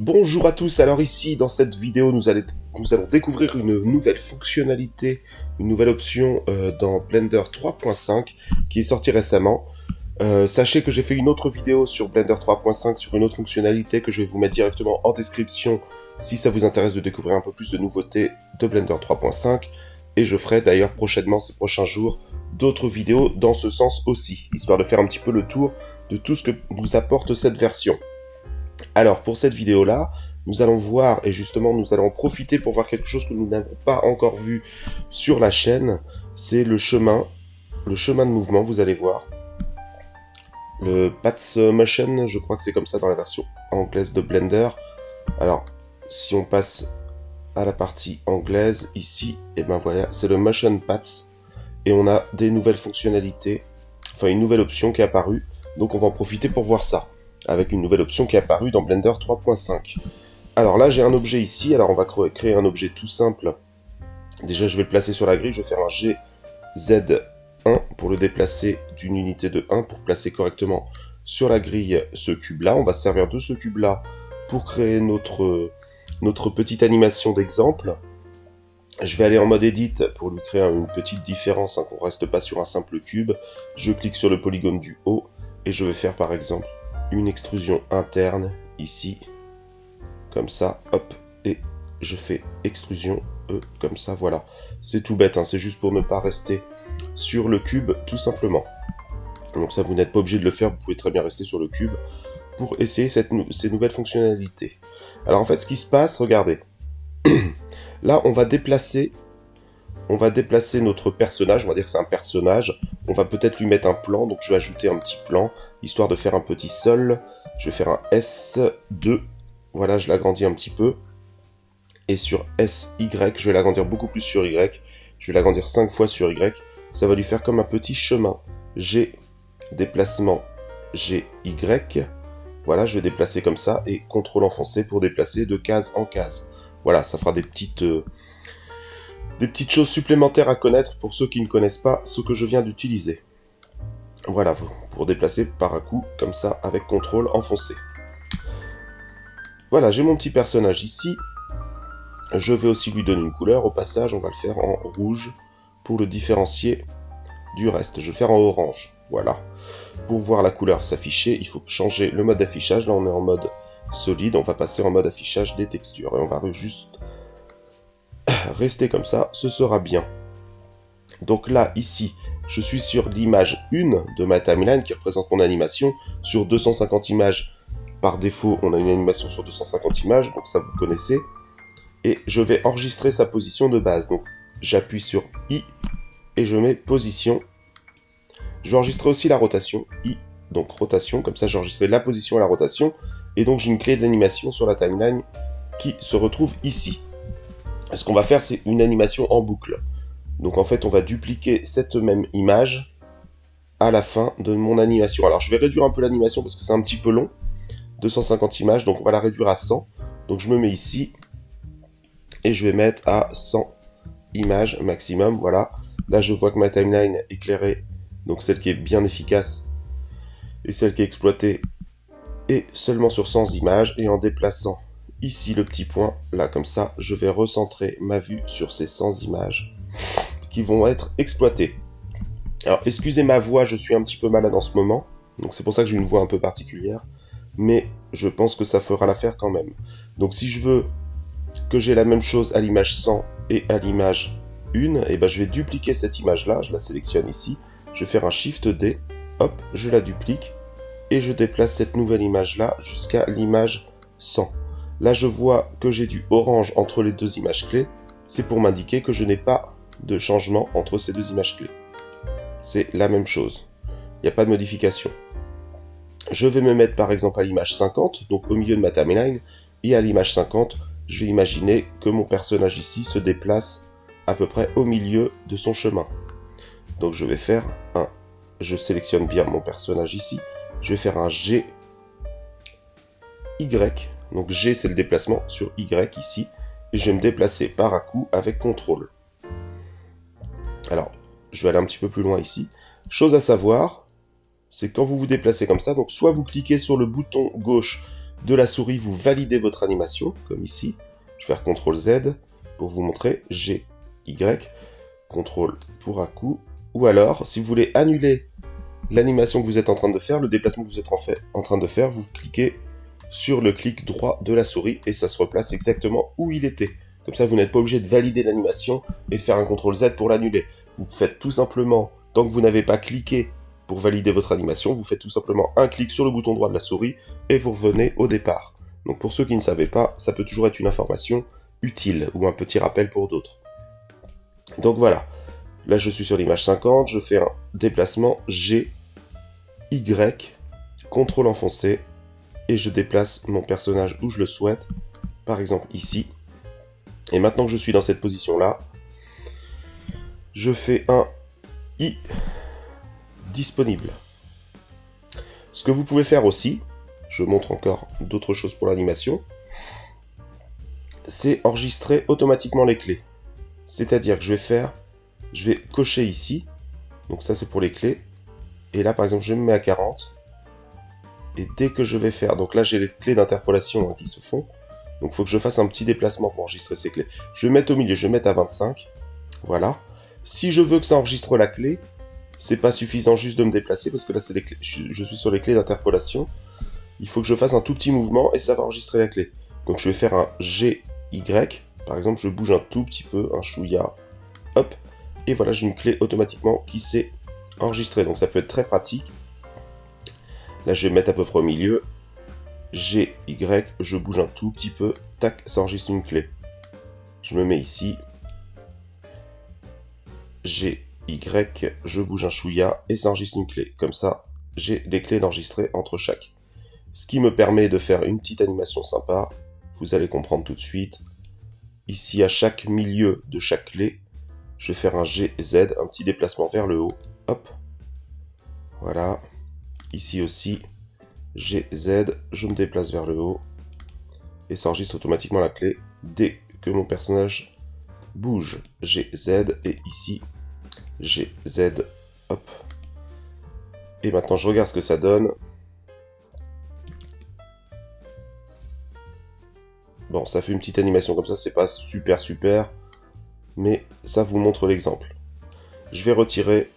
Bonjour à tous, alors ici dans cette vidéo nous allons découvrir une nouvelle fonctionnalité, une nouvelle option dans Blender 3.5 qui est sortie récemment. Sachez que j'ai fait une autre vidéo sur Blender 3.5 sur une autre fonctionnalité que je vais vous mettre directement en description si ça vous intéresse de découvrir un peu plus de nouveautés de Blender 3.5. Et je ferai d'ailleurs prochainement, ces prochains jours, d'autres vidéos dans ce sens aussi, histoire de faire un petit peu le tour de tout ce que nous apporte cette version. Alors pour cette vidéo là, nous allons voir, et justement nous allons en profiter pour voir quelque chose que nous n'avons pas encore vu sur la chaîne, c'est le chemin de mouvement, vous allez voir. Le Path Motion, je crois que c'est comme ça dans la version anglaise de Blender. Alors, si on passe à la partie anglaise, ici, et ben voilà, c'est le Motion Paths, et on a des nouvelles fonctionnalités, enfin une nouvelle option qui est apparue, donc on va en profiter pour voir ça, avec une nouvelle option qui est apparue dans Blender 3.5. Alors là, j'ai un objet ici, alors on va créer un objet tout simple. Déjà, je vais le placer sur la grille, je vais faire un GZ1 pour le déplacer d'une unité de 1, pour placer correctement sur la grille ce cube-là. On va se servir de ce cube-là pour créer notre petite animation d'exemple. Je vais aller en mode Edit pour lui créer une petite différence, qu'on ne reste pas sur un simple cube. Je clique sur le polygone du haut, et je vais faire par exemple une extrusion interne ici, comme ça, hop, et je fais extrusion E, comme ça, voilà. C'est tout bête, c'est juste pour ne pas rester sur le cube, tout simplement. Donc ça, vous n'êtes pas obligé de le faire, vous pouvez très bien rester sur le cube pour essayer ces nouvelles fonctionnalités. Alors en fait, ce qui se passe, regardez. Là, on va déplacer notre personnage, on va dire que c'est un personnage. On va peut-être lui mettre un plan, donc je vais ajouter un petit plan, histoire de faire un petit sol. Je vais faire un S2, voilà, je l'agrandis un petit peu. Et sur SY, je vais l'agrandir beaucoup plus sur Y. Je vais l'agrandir 5 fois sur Y. Ça va lui faire comme un petit chemin. G, déplacement GY. Voilà, je vais déplacer comme ça, et CTRL enfoncé pour déplacer de case en case. Voilà, ça fera des petites choses supplémentaires à connaître pour ceux qui ne connaissent pas ce que je viens d'utiliser. Voilà, pour déplacer par un coup, comme ça, avec CTRL enfoncé. Voilà, j'ai mon petit personnage ici. Je vais aussi lui donner une couleur. Au passage, on va le faire en rouge pour le différencier du reste. Je vais le faire en orange, voilà. Pour voir la couleur s'afficher, il faut changer le mode d'affichage. Là, on est en mode solide, on va passer en mode affichage des textures. Et on va juste rester comme ça, ce sera bien. Donc là, ici, je suis sur l'image 1 de ma timeline qui représente mon animation. Sur 250 images, par défaut, on a une animation sur 250 images, donc ça vous connaissez. Et je vais enregistrer sa position de base. Donc j'appuie sur I et je mets position. Je vais enregistrer aussi la rotation, I, donc rotation, comme ça j'ai enregistré la position et la rotation. Et donc j'ai une clé d'animation sur la timeline qui se retrouve ici. Ce qu'on va faire, c'est une animation en boucle. Donc en fait, on va dupliquer cette même image à la fin de mon animation. Alors je vais réduire un peu l'animation parce que c'est un petit peu long. 250 images, donc on va la réduire à 100. Donc je me mets ici et je vais mettre à 100 images maximum. Voilà. Là, je vois que ma timeline est éclairée, donc celle qui est bien efficace et celle qui est exploitée est seulement sur 100 images. Et en déplaçant ici le petit point, là comme ça, je vais recentrer ma vue sur ces 100 images qui vont être exploitées. Alors excusez ma voix, je suis un petit peu malade en ce moment, donc c'est pour ça que j'ai une voix un peu particulière, mais je pense que ça fera l'affaire quand même. Donc si je veux que j'ai la même chose à l'image 100 et à l'image 1, et ben je vais dupliquer cette image là, je la sélectionne ici, je vais faire un Shift D, hop, je la duplique, et je déplace cette nouvelle image là jusqu'à l'image 100. Là je vois que j'ai du orange entre les deux images clés, c'est pour m'indiquer que je n'ai pas de changement entre ces deux images clés. C'est la même chose, il n'y a pas de modification. Je vais me mettre par exemple à l'image 50, donc au milieu de ma timeline, et à l'image 50, je vais imaginer que mon personnage ici se déplace à peu près au milieu de son chemin. Donc je vais faire je sélectionne bien mon personnage ici, je vais faire un G, Y, donc G c'est le déplacement sur Y ici, et je vais me déplacer par à coup avec CTRL. Alors, je vais aller un petit peu plus loin ici. Chose à savoir, c'est quand vous vous déplacez comme ça, donc soit vous cliquez sur le bouton gauche de la souris, vous validez votre animation, comme ici. Je vais faire CTRL Z pour vous montrer G, Y, CTRL pour un coup. Ou alors, si vous voulez annuler l'animation que vous êtes en train de faire, le déplacement que vous êtes en train de faire, vous cliquez sur le clic droit de la souris et ça se replace exactement où il était. Comme ça, vous n'êtes pas obligé de valider l'animation et faire un CTRL Z pour l'annuler. Vous faites tout simplement, tant que vous n'avez pas cliqué pour valider votre animation, vous faites tout simplement un clic sur le bouton droit de la souris et vous revenez au départ. Donc pour ceux qui ne savaient pas, ça peut toujours être une information utile ou un petit rappel pour d'autres. Donc voilà, là je suis sur l'image 50, je fais un déplacement G, Y, CTRL enfoncé, et je déplace mon personnage où je le souhaite, par exemple ici. Et maintenant que je suis dans cette position-là, je fais un I disponible. Ce que vous pouvez faire aussi, je montre encore d'autres choses pour l'animation, c'est enregistrer automatiquement les clés. C'est-à-dire que je vais cocher ici, donc ça c'est pour les clés, et là par exemple je me mets à 40, et dès que je vais faire, donc là j'ai les clés d'interpolation qui se font, donc il faut que je fasse un petit déplacement pour enregistrer ces clés. Je vais mettre au milieu, je vais mettre à 25, voilà. Si je veux que ça enregistre la clé, c'est pas suffisant juste de me déplacer, parce que là c'est les clés, je suis sur les clés d'interpolation, il faut que je fasse un tout petit mouvement et ça va enregistrer la clé. Donc je vais faire un GY, par exemple je bouge un tout petit peu, un chouïa, hop, et voilà j'ai une clé automatiquement qui s'est enregistrée, donc ça peut être très pratique. Là, je vais mettre à peu près au milieu. G, Y, je bouge un tout petit peu. Tac, ça enregistre une clé. Je me mets ici. G, Y, je bouge un chouïa et ça enregistre une clé. Comme ça, j'ai les clés d'enregistrer entre chaque. Ce qui me permet de faire une petite animation sympa. Vous allez comprendre tout de suite. Ici, à chaque milieu de chaque clé, je vais faire un GZ, un petit déplacement vers le haut. Hop. Voilà. Ici aussi, GZ, je me déplace vers le haut, et ça enregistre automatiquement la clé dès que mon personnage bouge. GZ, et ici, GZ, hop. Et maintenant, je regarde ce que ça donne. Bon, ça fait une petite animation comme ça, c'est pas super, mais ça vous montre l'exemple. Je vais retirer...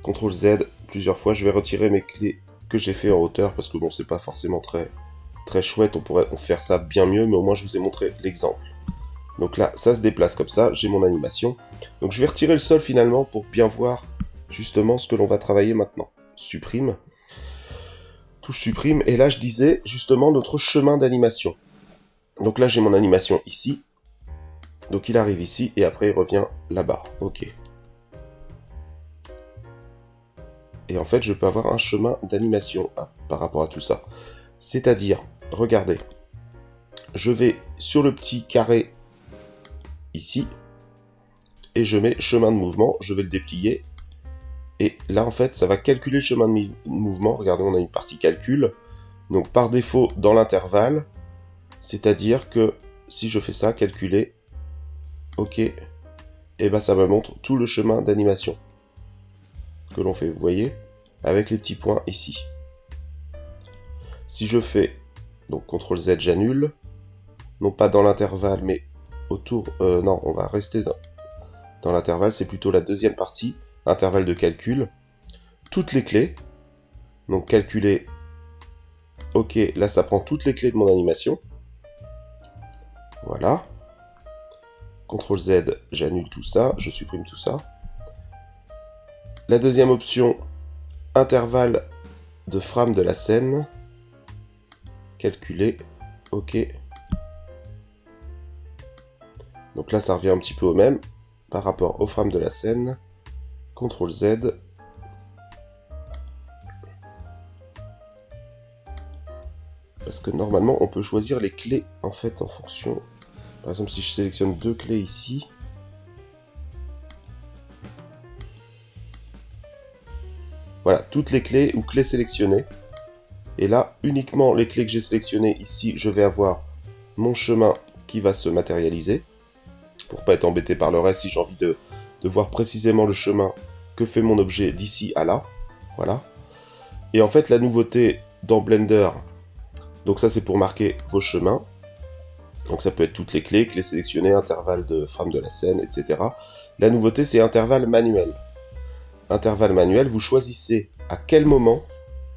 CTRL Z plusieurs fois, je vais retirer mes clés que j'ai fait en hauteur parce que bon, c'est pas forcément très chouette, on pourrait faire ça bien mieux, mais au moins je vous ai montré l'exemple. Donc là, ça se déplace comme ça, j'ai mon animation. Donc je vais retirer le sol finalement pour bien voir justement ce que l'on va travailler maintenant. Supprime, touche supprime, et là je disais justement notre chemin d'animation. Donc là j'ai mon animation ici, donc il arrive ici et après il revient là-bas, ok. Et en fait, je peux avoir un chemin d'animation par rapport à tout ça. C'est-à-dire, regardez, je vais sur le petit carré ici, et je mets chemin de mouvement, je vais le déplier, et là, en fait, ça va calculer le chemin de mouvement. Regardez, on a une partie calcul, donc par défaut, dans l'intervalle, c'est-à-dire que si je fais ça, calculer, ok, et ben ça me montre tout le chemin d'animation que l'on fait, vous voyez, avec les petits points ici. Si je fais, donc CTRL Z, j'annule, non pas dans l'intervalle, mais autour, non, on va rester dans l'intervalle, c'est plutôt la deuxième partie, intervalle de calcul, toutes les clés, donc calculer, ok, là ça prend toutes les clés de mon animation, voilà, CTRL Z, j'annule tout ça, je supprime tout ça. La deuxième option, intervalle de frame de la scène, calculer, ok. Donc là, ça revient un petit peu au même, par rapport au frame de la scène, CTRL Z. Parce que normalement, on peut choisir les clés, en fait, en fonction... Par exemple, si je sélectionne deux clés ici, voilà, toutes les clés ou clés sélectionnées. Et là, uniquement les clés que j'ai sélectionnées ici, je vais avoir mon chemin qui va se matérialiser. Pour pas être embêté par le reste, si j'ai envie de voir précisément le chemin que fait mon objet d'ici à là. Voilà. Et en fait, la nouveauté dans Blender, donc ça c'est pour marquer vos chemins. Donc ça peut être toutes les clés sélectionnées, intervalle de frame de la scène, etc. La nouveauté, c'est intervalle manuel. Intervalle manuel, vous choisissez à quel moment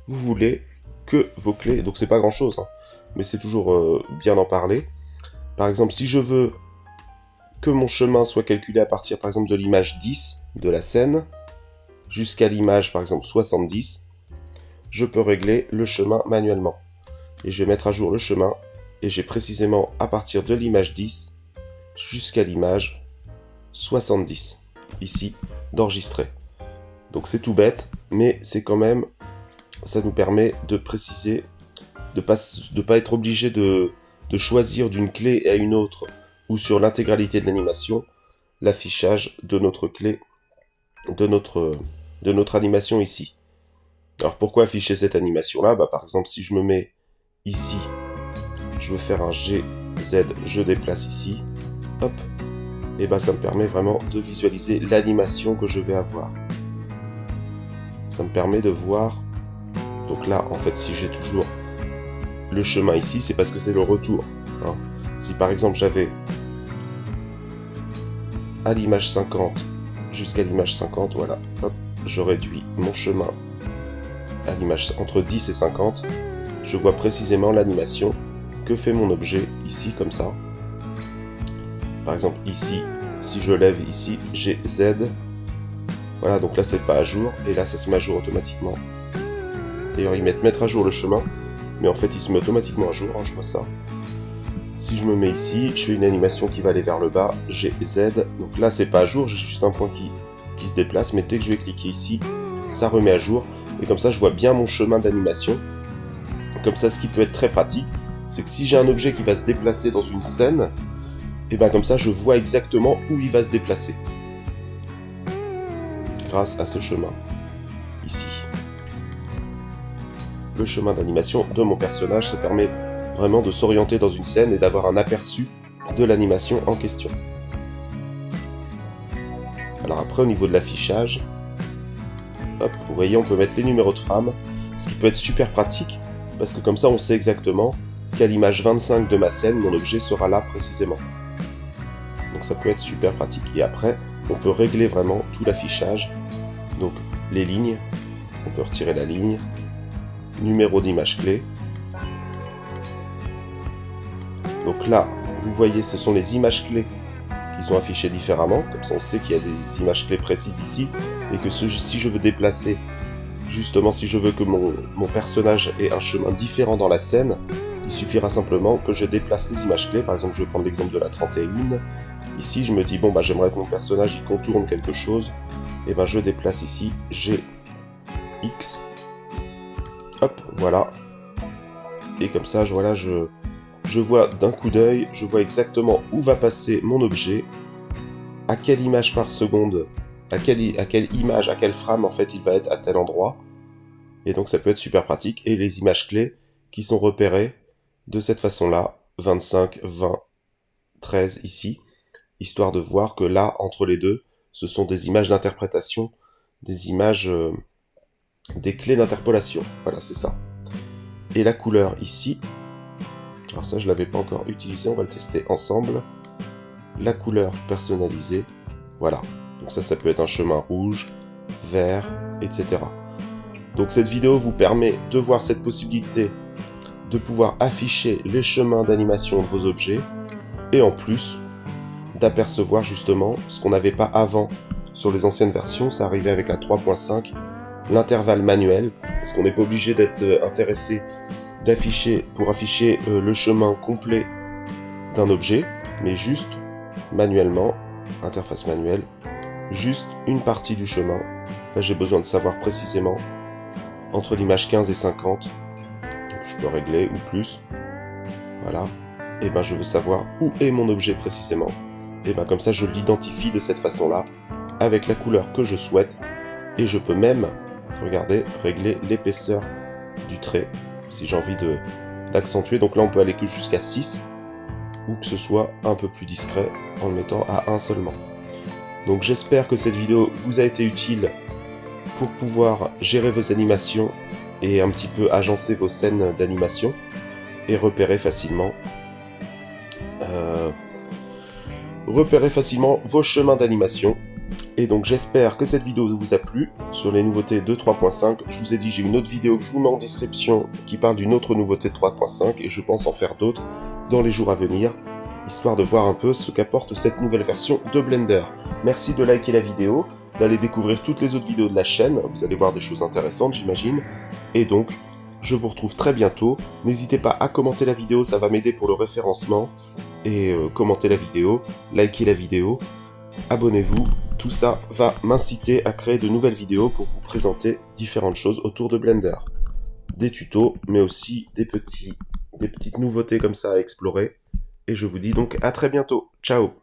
vous voulez que vos clés... Donc c'est pas grand chose, hein, mais c'est toujours bien d'en parler. Par exemple, si je veux que mon chemin soit calculé à partir, par exemple, de l'image 10 de la scène, jusqu'à l'image, par exemple, 70, je peux régler le chemin manuellement. Et je vais mettre à jour le chemin, et j'ai précisément à partir de l'image 10 jusqu'à l'image 70, ici, d'enregistrer. Donc c'est tout bête, mais c'est quand même, ça nous permet de préciser, de pas être obligé de choisir d'une clé à une autre, ou sur l'intégralité de l'animation, l'affichage de notre clé, de notre animation ici. Alors pourquoi afficher cette animation-là? Par exemple, si je me mets ici, je veux faire un GZ, je déplace ici, hop, et ça me permet vraiment de visualiser l'animation que je vais avoir. Ça me permet de voir, donc là, en fait, si j'ai toujours le chemin ici, c'est parce que c'est le retour. Hein. Si par exemple j'avais à l'image 50 jusqu'à l'image 50, voilà, hop, je réduis mon chemin à l'image entre 10 et 50, je vois précisément l'animation que fait mon objet ici, comme ça. Par exemple ici, si je lève ici, j'ai Z, voilà, donc là c'est pas à jour, et là ça se met à jour automatiquement. D'ailleurs ils mettent mettre à jour le chemin, mais en fait il se met automatiquement à jour, hein, je vois ça. Si je me mets ici, je fais une animation qui va aller vers le bas, j'ai Z, donc là c'est pas à jour, j'ai juste un point qui se déplace, mais dès que je vais cliquer ici, ça remet à jour, et comme ça je vois bien mon chemin d'animation. Comme ça, ce qui peut être très pratique, c'est que si j'ai un objet qui va se déplacer dans une scène, et comme ça je vois exactement où il va se déplacer. Grâce à ce chemin, ici. Le chemin d'animation de mon personnage, ça permet vraiment de s'orienter dans une scène et d'avoir un aperçu de l'animation en question. Alors après, au niveau de l'affichage, hop, vous voyez, on peut mettre les numéros de frame, ce qui peut être super pratique, parce que comme ça, on sait exactement qu'à l'image 25 de ma scène, mon objet sera là précisément. Donc ça peut être super pratique. Et après, on peut régler vraiment tout l'affichage. Donc les lignes, on peut retirer la ligne, numéro d'image clé. Donc là, vous voyez, ce sont les images clés qui sont affichées différemment. Comme ça, on sait qu'il y a des images clés précises ici. Et que si je veux déplacer, justement, si je veux que mon personnage ait un chemin différent dans la scène, il suffira simplement que je déplace les images clés. Par exemple, je vais prendre l'exemple de la 31. Ici, je me dis, bon, j'aimerais que mon personnage il contourne quelque chose. Et je déplace ici GX. Hop, voilà. Et comme ça, voilà, je vois d'un coup d'œil, je vois exactement où va passer mon objet, à quelle image par seconde, à quelle image, à quelle frame en fait il va être à tel endroit. Et donc ça peut être super pratique. Et les images clés qui sont repérées de cette façon-là, 25, 20, 13 ici, histoire de voir que là, entre les deux, ce sont des images d'interprétation, des images, des clés d'interpolation. Voilà, c'est ça. Et la couleur ici, alors ça je l'avais pas encore utilisé, on va le tester ensemble. La couleur personnalisée, voilà. Donc ça peut être un chemin rouge, vert, etc. Donc cette vidéo vous permet de voir cette possibilité de pouvoir afficher les chemins d'animation de vos objets et en plus d'apercevoir justement ce qu'on n'avait pas avant sur les anciennes versions, ça arrivait avec la 3.5, l'intervalle manuel, parce qu'on n'est pas obligé d'être intéressé pour afficher le chemin complet d'un objet, mais juste manuellement, interface manuelle, juste une partie du chemin. Là j'ai besoin de savoir précisément entre l'image 15 et 50, donc je peux régler ou plus, voilà, et je veux savoir où est mon objet précisément, et comme ça je l'identifie de cette façon là, avec la couleur que je souhaite, et je peux même, regardez, régler l'épaisseur du trait, si j'ai envie d'accentuer, donc là on peut aller que jusqu'à 6, ou que ce soit un peu plus discret en le mettant à 1 seulement. Donc j'espère que cette vidéo vous a été utile pour pouvoir gérer vos animations et un petit peu agencer vos scènes d'animation et repérer facilement vos chemins d'animation. Et donc j'espère que cette vidéo vous a plu sur les nouveautés de 3.5. Je vous ai dit, j'ai une autre vidéo que je vous mets en description qui parle d'une autre nouveauté de 3.5 et je pense en faire d'autres dans les jours à venir, histoire de voir un peu ce qu'apporte cette nouvelle version de Blender. Merci de liker la vidéo, d'aller découvrir toutes les autres vidéos de la chaîne, vous allez voir des choses intéressantes j'imagine, et donc je vous retrouve très bientôt. N'hésitez pas à commenter la vidéo, ça va m'aider pour le référencement, et commentez la vidéo, likez la vidéo, abonnez-vous, tout ça va m'inciter à créer de nouvelles vidéos pour vous présenter différentes choses autour de Blender. Des tutos, mais aussi des petites nouveautés comme ça à explorer. Et je vous dis donc à très bientôt. Ciao!